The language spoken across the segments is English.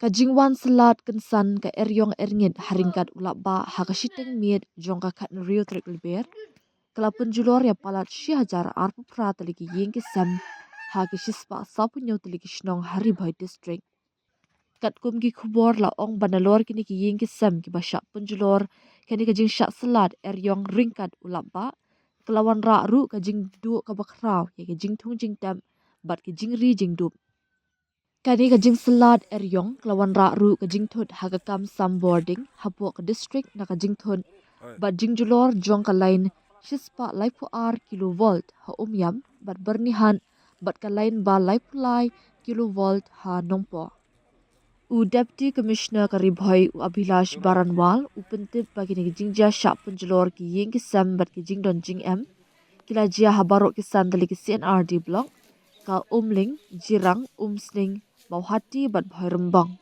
Kajingwan Syllad kensan ka eriong erngit haringkat ulak ba hakashiteng miet jong ka kat rio trik leber. Kala Pynjulor ya palat hajar arpu prat liki ying kisam hakishispa sapunyo liki shnong Ri Bhoi District. Kat kum ki khubor la ong banalor kini ki ying kisam ki basyak Pynjulor kani kajing syak Syllad eriong ringkat ulak ba. Kelawan ra ru kajing du ka bakraw ya kajing tung jing tem bat kajing ri jing dup. Kani kajing Syllad eriong kelawan ra ru kajing thut hagakam sam boarding hapo ke district na kajing thun bat jingjulor jong ka line shispa laipu r kilovolt ha yam bat bernihan bat ka line ba laipu lai kilovolt ha nongpo. U Deputy Commissioner ka Ri Bhoi u Abhilash Baranwal u pentip bagi ni kajing ja syak Pynjulor ki ying ki sam bat kajing don jing em kila jia habarok kisan dali ki CNRD block ka umling jirang umsning Bauhati bat Bhoi Rembang.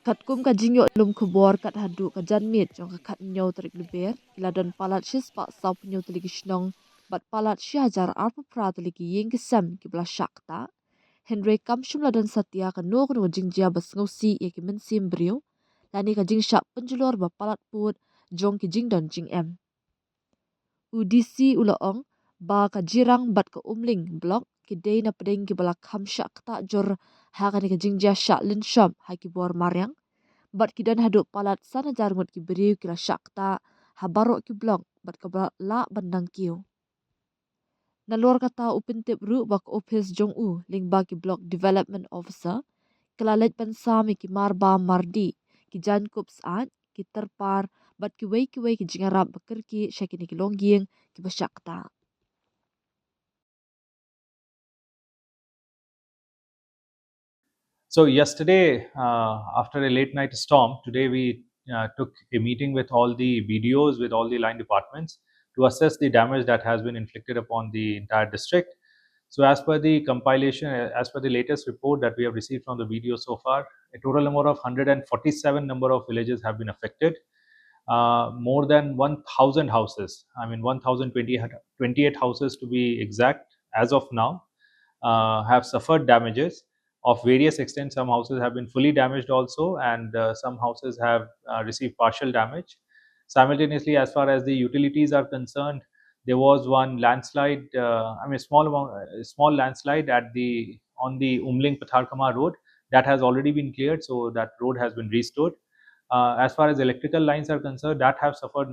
Kat kum ka jingyo lum kubor kat hadu ka janmit jong ka kat nyau terik leber kila don palat shis pak sau penyau teliki shnong bat palat hajar arpa pra teliki ying kisam ki bela syakta. Henry kam shumla don satya ka no kuno jingjia bas ngosi ya ki mensim beriu lani ka jing syak Pynjulor ba palat put jong ki jing don jing em. UDC ulaong ba ka jirang bat ka umling blok kidei na pedeng ki bala kham syak ta jor ha ka ni ka jingjia syak lin sham ha ki bor maryang bat kidan haduk palat sana jarngut ki beriu kila syak ta ha barok ki blok bat ka bala la bandang kiu. Nalor kata upintip ru bak office jong u ling ba ki block development officer kelalet pensami ki marba mardi ki jan kup saat ki terpar bat ki wei ki jingarap bakir ki syakini ki longging ki basyak ta. So yesterday, after a late night storm, today we took a meeting with all the BDOs, with all the line departments to assess the damage that has been inflicted upon the entire district. So as per the compilation, as per the latest report that we have received from the BDO so far, a total number of 147 number of villages have been affected. More than 1,000 houses, I mean 1,028 houses to be exact, as of now, have suffered damages of various extents. Some houses have been fully damaged also, and some houses have received partial damage. Simultaneously, as far as the utilities are concerned, there was one landslide, small landslide at the on the Umling Patharkama road that has already been cleared, so that road has been restored. As far as electrical lines are concerned, that have suffered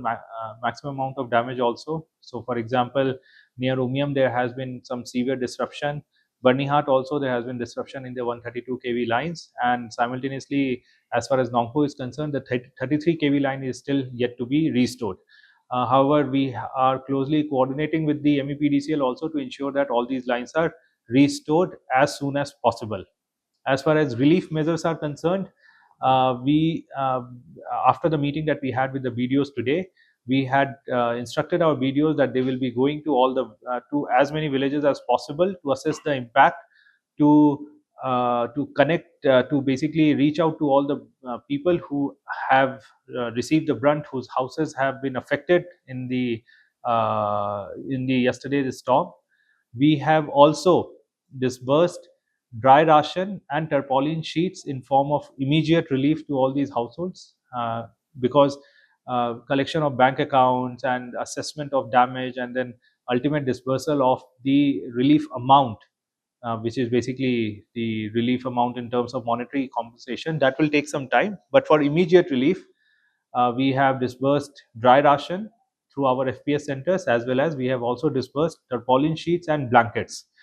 maximum amount of damage also. So, for example, near Umiam there has been some severe disruption. Barnihat also there has been disruption in the 132 kV lines, and simultaneously, as far as Nongpo is concerned, the 33 kV line is still yet to be restored. However, we are closely coordinating with the MEPDCL also to ensure that all these lines are restored as soon as possible. As far as relief measures are concerned, we after the meeting that we had with the BDOs today, we had instructed our BDOs that they will be going to all the to as many villages as possible to assess the impact, to connect, to basically reach out to all the people who have received the brunt, whose houses have been affected in the yesterday's storm. We have also disbursed dry ration and tarpaulin sheets in form of immediate relief to all these households, because collection of bank accounts and assessment of damage and then ultimate disbursal of the relief amount, which is basically the relief amount in terms of monetary compensation, that will take some time. But for immediate relief, we have disbursed dry ration through our FPS centers, as well as we have also disbursed tarpaulin sheets and blankets.